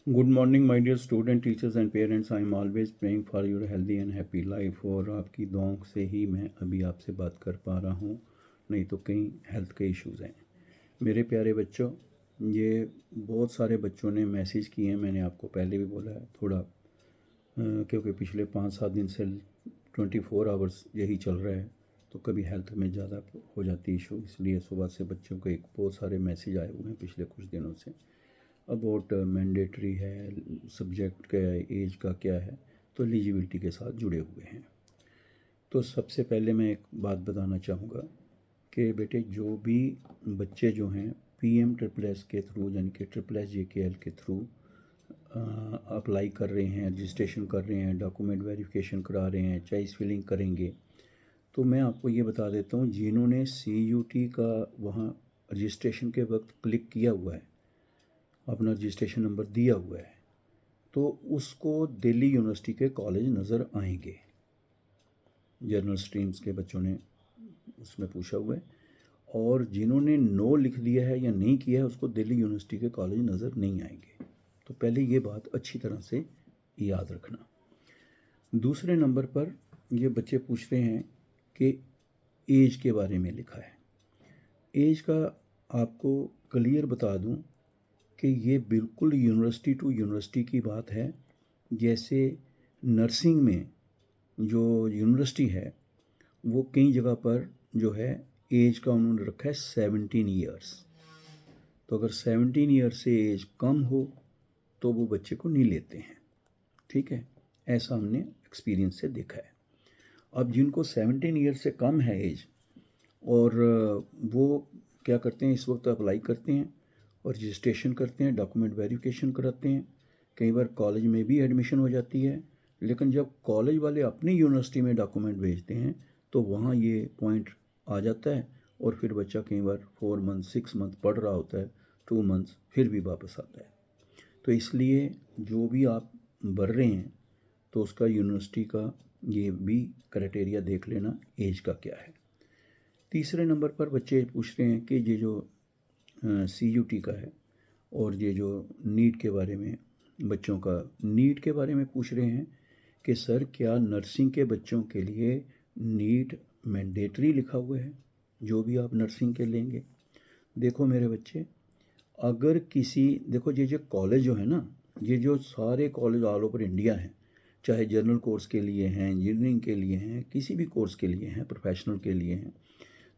Good morning my dear student teachers and parents. I am always praying for your healthy and happy life. और आपकी दुआओं से ही मैं अभी आपसे बात कर पा रहा हूँ, नहीं तो कई हेल्थ के इश्यूज़ हैं। मेरे प्यारे बच्चों, ये बहुत सारे बच्चों ने मैसेज किए हैं। मैंने आपको पहले भी बोला है थोड़ा क्योंकि पिछले 5-7 दिन से 24 आवर्स यही चल रहा है, तो कभी हेल्थ में ज़्यादा हो जाती है इशू, इसलिए सुबह से बच्चों को एक बहुत सारे मैसेज आए हुए हैं पिछले कुछ दिनों से। अबाउट मैंडेटरी है, सब्जेक्ट क्या है, एज का क्या है, तो एलिजिबिलिटी के साथ जुड़े हुए हैं। तो सबसे पहले मैं एक बात बताना चाहूँगा कि बेटे जो भी बच्चे जो हैं PM-SSS के थ्रू यानी कि SSS-JKL के थ्रू अप्लाई कर रहे हैं, रजिस्ट्रेशन कर रहे हैं, डॉक्यूमेंट वेरिफिकेशन करा रहे हैं, चॉइस फिलिंग करेंगे, तो मैं आपको ये बता देता हूँ, जिन्होंने CUT का वहाँ रजिस्ट्रेशन के वक्त क्लिक किया हुआ है, अपना रजिस्ट्रेशन नंबर दिया हुआ है, तो उसको दिल्ली यूनिवर्सिटी के कॉलेज नज़र आएंगे। जनरल स्ट्रीम्स के बच्चों ने उसमें पूछा हुआ है, और जिन्होंने नो लिख दिया है या नहीं किया है उसको दिल्ली यूनिवर्सिटी के कॉलेज नज़र नहीं आएंगे। तो पहले ये बात अच्छी तरह से याद रखना। दूसरे नंबर पर ये बच्चे पूछ रहे हैं कि एज के बारे में लिखा है। एज का आपको क्लियर बता दूं कि ये बिल्कुल यूनिवर्सिटी टू यूनिवर्सिटी की बात है। जैसे नर्सिंग में जो यूनिवर्सिटी है वो कई जगह पर जो है एज का उन्होंने रखा है 17 ईयर्स। तो अगर 17 ईयर से एज कम हो तो वो बच्चे को नहीं लेते हैं, ठीक है। ऐसा हमने एक्सपीरियंस से देखा है। अब जिनको 17 ईयर से कम है एज, और वो क्या करते हैं, इस वक्त अप्लाई करते हैं और रजिस्ट्रेशन करते हैं, डॉक्यूमेंट वेरिफिकेशन कराते हैं, कई बार कॉलेज में भी एडमिशन हो जाती है। लेकिन जब कॉलेज वाले अपनी यूनिवर्सिटी में डॉक्यूमेंट भेजते हैं तो वहाँ ये पॉइंट आ जाता है, और फिर बच्चा कई बार 4 मंथ 6 मंथ पढ़ रहा होता है, 2 मंथ्स फिर भी वापस आता है। तो इसलिए जो भी आप भर रहे हैं तो उसका यूनिवर्सिटी का ये भी क्राइटेरिया देख लेना, एज का क्या है। तीसरे नंबर पर बच्चे पूछ रहे हैं कि ये जो CUT का है और ये जो नीट के बारे में, बच्चों का नीट के बारे में पूछ रहे हैं कि सर क्या नर्सिंग के बच्चों के लिए नीट मैंडेटरी लिखा हुआ है, जो भी आप नर्सिंग के लेंगे। देखो मेरे बच्चे, अगर किसी, देखो ये जो कॉलेज जो है ना, ये जो सारे कॉलेज ऑल ओवर इंडिया हैं, चाहे जनरल कोर्स के लिए हैं, इंजीनियरिंग के लिए हैं, किसी भी कोर्स के लिए हैं, प्रोफेशनल के लिए हैं,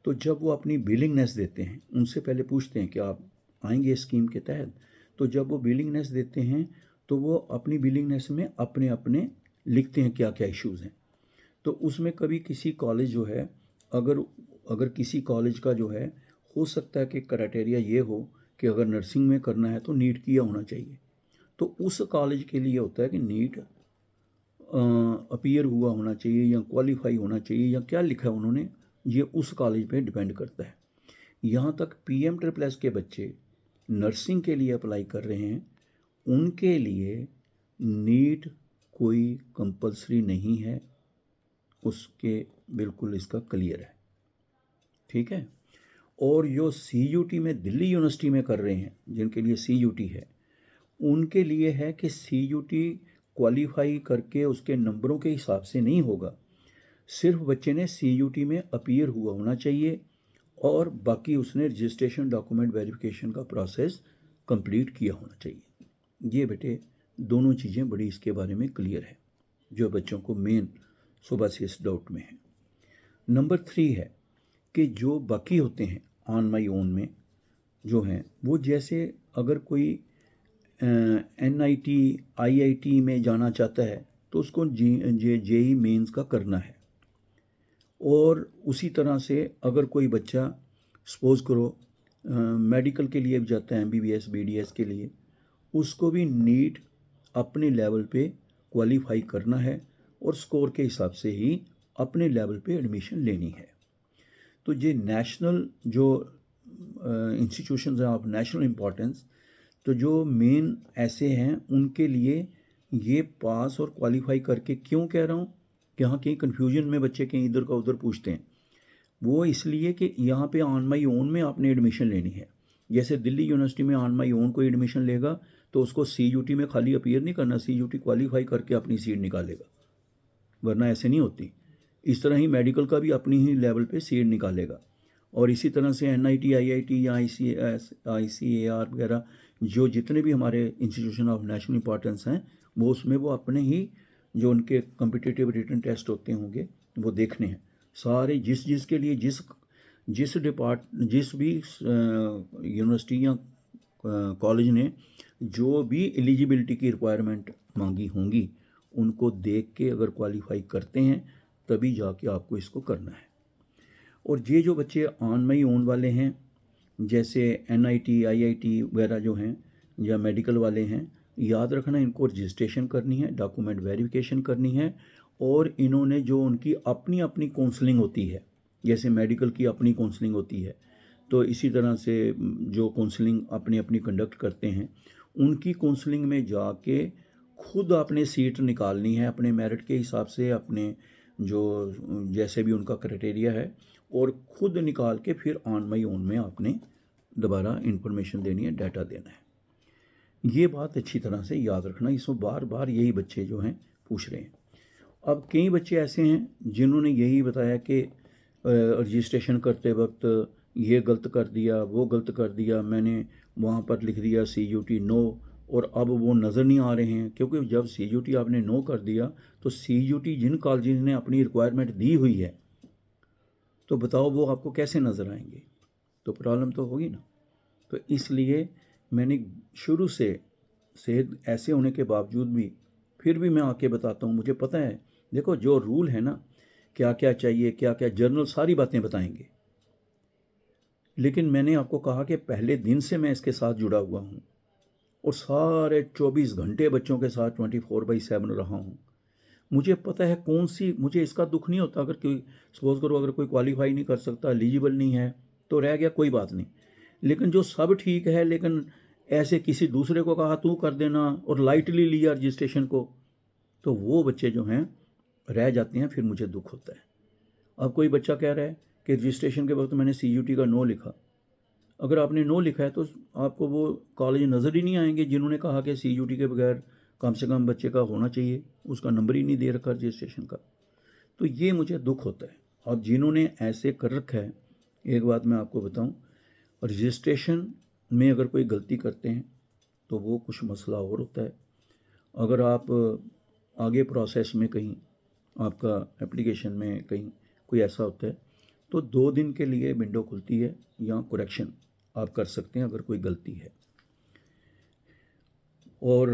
तो जब वो अपनी बिलिंगनेस देते हैं उनसे पहले पूछते हैं कि आप आएंगे स्कीम के तहत। तो जब वो बिलिंगनेस देते हैं तो वो अपनी बिलिंगनेस में अपने अपने लिखते हैं क्या क्या इश्यूज़ हैं। तो उसमें कभी किसी कॉलेज जो है, अगर अगर किसी कॉलेज का जो है, हो सकता है कि क्राइटेरिया ये हो कि अगर नर्सिंग में करना है तो नीट किया होना चाहिए, तो उस कॉलेज के लिए होता है कि नीट अपीयर हुआ होना चाहिए या क्वालिफाई होना चाहिए या क्या लिखा है उन्होंने, ये उस कॉलेज पे डिपेंड करता है। यहाँ तक PM-SSS के बच्चे नर्सिंग के लिए अप्लाई कर रहे हैं, उनके लिए नीट कोई कंपलसरी नहीं है, उसके बिल्कुल इसका क्लियर है, ठीक है। और जो CUT में दिल्ली यूनिवर्सिटी में कर रहे हैं, जिनके लिए CUT है, उनके लिए है कि CUT क्वालिफाई करके उसके नंबरों के हिसाब से नहीं होगा, सिर्फ बच्चे ने CUT में अपीयर हुआ होना चाहिए और बाकी उसने रजिस्ट्रेशन डॉक्यूमेंट वेरिफिकेशन का प्रोसेस कंप्लीट किया होना चाहिए। ये बेटे दोनों चीज़ें बड़ी इसके बारे में क्लियर है, जो बच्चों को मेन सुबह से इस डाउट में है। नंबर 3 है कि जो बाकी होते हैं ऑन माई ओन में जो हैं, वो जैसे अगर कोई NIT IIT में जाना चाहता है तो उसको JEE मेंस का करना है। और उसी तरह से अगर कोई बच्चा सपोज करो मेडिकल के लिए भी जाता है, MBBS BDS के लिए, उसको भी नीट अपने लेवल पे क्वालिफाई करना है और स्कोर के हिसाब से ही अपने लेवल पे एडमिशन लेनी है। तो ये नेशनल जो इंस्टीट्यूशंस हैं ऑफ नेशनल इम्पोर्टेंस, तो जो मेन ऐसे हैं उनके लिए ये पास और क्वालिफाई करके, क्यों कह रहा हूँ कि यहाँ कहीं कन्फ्यूजन में बच्चे कहीं इधर का उधर पूछते हैं, वो इसलिए कि यहाँ पे ऑन माई ओन में आपने एडमिशन लेनी है। जैसे दिल्ली यूनिवर्सिटी में ऑन माई ओन कोई एडमिशन लेगा तो उसको CUT में खाली अपीयर नहीं करना, CUT क्वालिफाई करके अपनी सीट निकालेगा, वरना ऐसे नहीं होती। इस तरह ही मेडिकल का भी अपनी ही लेवल पे सीट निकालेगा। और इसी तरह से NIT, IIT या ICAR वगैरह जो जितने भी हमारे इंस्टीट्यूशन ऑफ नेशनल इंपॉर्टेंस हैं, वो उसमें वो अपने ही जो उनके कम्पिटिटिव रिटन टेस्ट होते होंगे वो देखने हैं सारे, जिस के लिए जिस भी यूनिवर्सिटी या कॉलेज ने जो भी एलिजिबिलिटी की रिक्वायरमेंट मांगी होंगी, उनको देख के अगर क्वालिफाई करते हैं तभी जाके आपको इसको करना है। और ये जो बच्चे ऑन माई ओन वाले हैं, जैसे NIT, IIT वगैरह जो हैं या मेडिकल वाले हैं, याद रखना इनको रजिस्ट्रेशन करनी है, डॉक्यूमेंट वेरिफिकेशन करनी है, और इन्होंने जो उनकी अपनी अपनी काउंसलिंग होती है, जैसे मेडिकल की अपनी काउंसलिंग होती है, तो इसी तरह से जो काउंसलिंग अपनी अपनी कंडक्ट करते हैं, उनकी काउंसलिंग में जाके खुद आपने सीट निकालनी है अपने मेरिट के हिसाब से, अपने जो जैसे भी उनका क्राइटेरिया है, और खुद निकाल के फिर ऑन माई ओन में आपने दोबारा इंफॉर्मेशन देनी है, डाटा देना है। ये बात अच्छी तरह से याद रखना, इसमें बार बार यही बच्चे जो हैं पूछ रहे हैं। अब कई बच्चे ऐसे हैं जिन्होंने यही बताया कि रजिस्ट्रेशन करते वक्त ये गलत कर दिया, वो गलत कर दिया, मैंने वहाँ पर लिख दिया CUT नो, और अब वो नज़र नहीं आ रहे हैं, क्योंकि जब CUT आपने नो कर दिया तो CUT जिन कॉलेज ने अपनी रिक्वायरमेंट दी हुई है, तो बताओ वो आपको कैसे नज़र आएंगे, तो प्रॉब्लम तो होगी ना। तो इसलिए मैंने शुरू से सेहत ऐसे होने के बावजूद भी फिर भी मैं आके बताता हूँ, मुझे पता है, देखो जो रूल है ना, क्या क्या चाहिए, क्या क्या जर्नल सारी बातें बताएंगे, लेकिन मैंने आपको कहा कि पहले दिन से मैं इसके साथ जुड़ा हुआ हूँ और सारे 24 घंटे बच्चों के साथ 24/7 रहा हूँ। मुझे पता है कौन सी, मुझे इसका दुख नहीं होता अगर कोई, सपोज करो अगर कोई क्वालिफाई नहीं कर सकता, एलिजिबल नहीं है, तो रह गया, कोई बात नहीं। लेकिन जो सब ठीक है, लेकिन ऐसे किसी दूसरे को कहा तू कर देना और लाइटली लिया रजिस्ट्रेशन को, तो वो बच्चे जो हैं रह जाते हैं, फिर मुझे दुख होता है। अब कोई बच्चा कह रहा है कि रजिस्ट्रेशन के वक्त मैंने CUT का नो लिखा, अगर आपने नो लिखा है तो आपको वो कॉलेज नज़र ही नहीं आएंगे जिन्होंने कहा कि CUT के बगैर कम से कम बच्चे का होना चाहिए, उसका नंबर ही नहीं दे रखा रजिस्ट्रेशन का। तो ये मुझे दुख होता है। और जिन्होंने ऐसे कर रखा है, एक बात मैं आपको बताऊं, रजिस्ट्रेशन में अगर कोई गलती करते हैं तो वो कुछ मसला और होता है। अगर आप आगे प्रोसेस में कहीं आपका एप्लीकेशन में कहीं कोई ऐसा होता है, तो 2 दिन के लिए विंडो खुलती है, या करेक्शन आप कर सकते हैं अगर कोई गलती है। और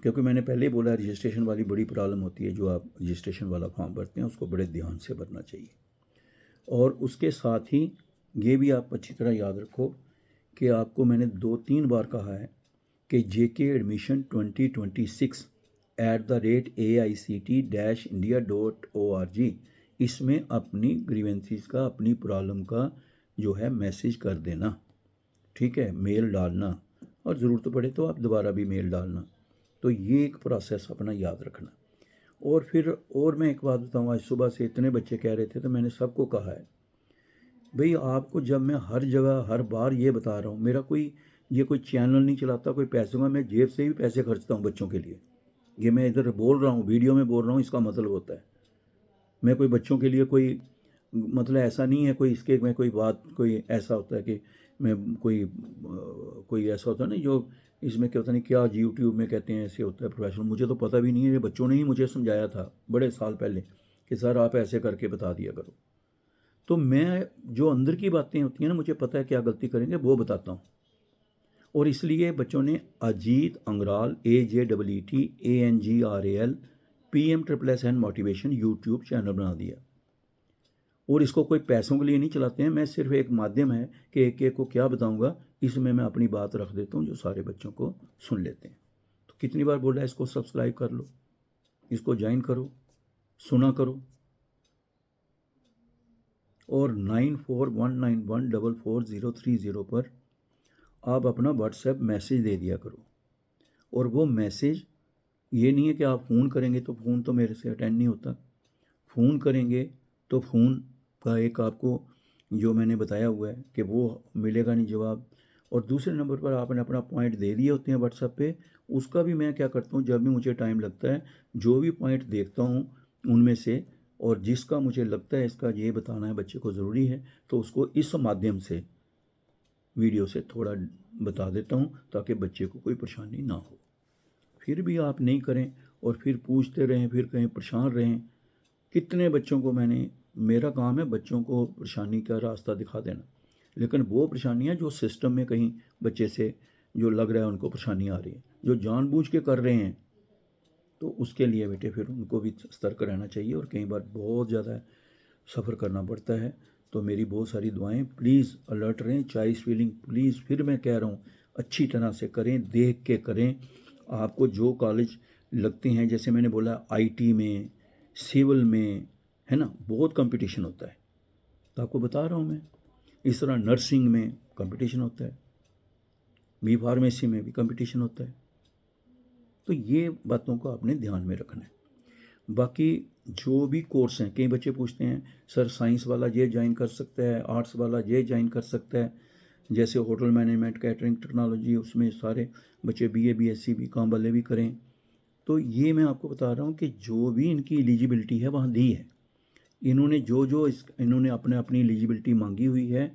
क्योंकि मैंने पहले ही बोला, रजिस्ट्रेशन वाली बड़ी प्रॉब्लम होती है, जो आप रजिस्ट्रेशन वाला फॉर्म भरते हैं उसको बड़े ध्यान से भरना चाहिए। और उसके साथ ही ये भी आप अच्छी तरह याद रखो कि आपको मैंने 2-3 बार कहा है कि JK एडमिशन 2026 @AICT-India.org, इसमें अपनी ग्रीवेंसीज का, अपनी प्रॉब्लम का जो है मैसेज कर देना, ठीक है, मेल डालना, और ज़रूरत पड़े तो आप दोबारा भी मेल डालना। तो ये एक प्रोसेस अपना याद रखना। और फिर और मैं एक बात बताऊँ, आज सुबह से इतने बच्चे कह रहे थे, तो मैंने सबको कहा है, भाई आपको जब मैं हर जगह हर बार ये बता रहा हूँ, मेरा कोई ये कोई चैनल नहीं चलाता, कोई पैसों का, मैं जेब से भी पैसे खर्चता हूँ बच्चों के लिए। ये मैं इधर बोल रहा हूँ, वीडियो में बोल रहा हूँ, इसका मतलब होता है मैं कोई बच्चों के लिए कोई, मतलब ऐसा नहीं है कोई इसके में कोई बात, कोई ऐसा होता है कि मैं कोई ऐसा होता है ना जो इसमें क्या होता नहीं क्या यूट्यूब में कहते हैं ऐसे होता है प्रोफेशनल, मुझे तो पता भी नहीं है, ये बच्चों ने ही मुझे समझाया था बड़े साल पहले कि सर आप ऐसे करके बता दिया करो। तो मैं जो अंदर की बातें होती हैं ना, मुझे पता है क्या गलती करेंगे वो बताता हूँ। और इसलिए बच्चों ने Ajeet Angral AJEET PM++N motivation YouTube channel बना दिया। और इसको कोई पैसों के लिए नहीं चलाते हैं, मैं सिर्फ एक माध्यम है कि एक एक को क्या बताऊंगा, इसमें मैं अपनी बात रख देता हूँ जो सारे बच्चों को सुन लेते हैं। तो कितनी बार बोला है, इसको सब्सक्राइब कर लो, इसको ज्वाइन करो, सुना करो, और 9419144030 पर आप अपना व्हाट्सएप मैसेज दे दिया करो। और वो मैसेज ये नहीं है कि आप फ़ोन करेंगे तो फ़ोन तो मेरे से अटेंड नहीं होता, फ़ोन करेंगे तो फ़ोन का एक आपको जो मैंने बताया हुआ है कि वो मिलेगा नहीं जवाब, और दूसरे नंबर पर आपने अपना पॉइंट दे दिए होते हैं व्हाट्सएप पे, उसका भी मैं क्या करता हूँ, जब भी मुझे टाइम लगता है जो भी पॉइंट देखता हूँ उनमें से, और जिसका मुझे लगता है इसका ये बताना है बच्चे को ज़रूरी है, तो उसको इस माध्यम से वीडियो से थोड़ा बता देता हूँ ताकि बच्चे को कोई परेशानी ना हो। फिर भी आप नहीं करें और फिर पूछते रहें, फिर कहीं परेशान रहें। कितने बच्चों को मेरा काम है बच्चों को परेशानी का रास्ता दिखा देना, लेकिन वो परेशानियाँ जो सिस्टम में कहीं बच्चे से जो लग रहा है उनको परेशानी आ रही है, जो जानबूझ के कर रहे हैं, तो उसके लिए बेटे फिर उनको भी सतर्क रहना चाहिए और कई बार बहुत ज़्यादा सफ़र करना पड़ता है। तो मेरी बहुत सारी दुआएं, प्लीज़ अलर्ट रहें, चॉइस फीलिंग प्लीज़ फिर मैं कह रहा हूँ अच्छी तरह से करें, देख के करें। आपको जो कॉलेज लगते हैं, जैसे मैंने बोला आईटी में, सिविल में, है ना, बहुत कंपटीशन होता है, तो आपको बता रहा हूँ मैं। इस तरह नर्सिंग में कंपटीशन होता है, बी फार्मेसी में भी कंपटीशन होता है। तो ये बातों को आपने ध्यान में रखना है। बाकी जो भी कोर्स हैं, कई बच्चे पूछते हैं सर साइंस वाला ये ज्वाइन कर सकता है, आर्ट्स वाला ये ज्वाइन कर सकता है, जैसे होटल मैनेजमेंट, कैटरिंग टेक्नोलॉजी, उसमें सारे बच्चे बीए बीएससी बीकॉम वाले भी करें। तो ये मैं आपको बता रहा हूँ कि जो भी इनकी एलिजिबिलिटी है वहाँ दी है, इन्होंने इन्होंने अपने अपनी एलिजिबिलिटी मांगी हुई है।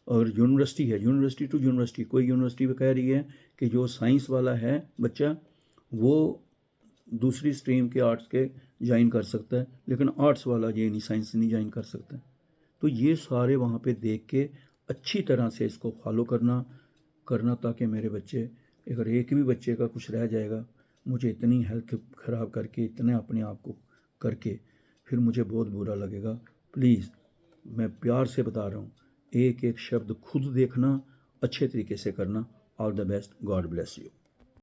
और यूनिवर्सिटी है, यूनिवर्सिटी टू यूनिवर्सिटी, कोई यूनिवर्सिटी कह रही है कि जो साइंस वाला है बच्चा वो दूसरी स्ट्रीम के आर्ट्स के ज्वाइन कर सकता है, लेकिन आर्ट्स वाला ये नहीं, साइंस नहीं ज्वाइन कर सकता। तो ये सारे वहाँ पे देख के अच्छी तरह से इसको फॉलो करना ताकि मेरे बच्चे, अगर एक भी बच्चे का कुछ रह जाएगा, मुझे इतनी हेल्थ ख़राब करके, इतने अपने आप को करके, फिर मुझे बहुत बुरा लगेगा। प्लीज़ मैं प्यार से बता रहा हूँ, एक एक शब्द खुद देखना, अच्छे तरीके से करना। All the best, God bless you.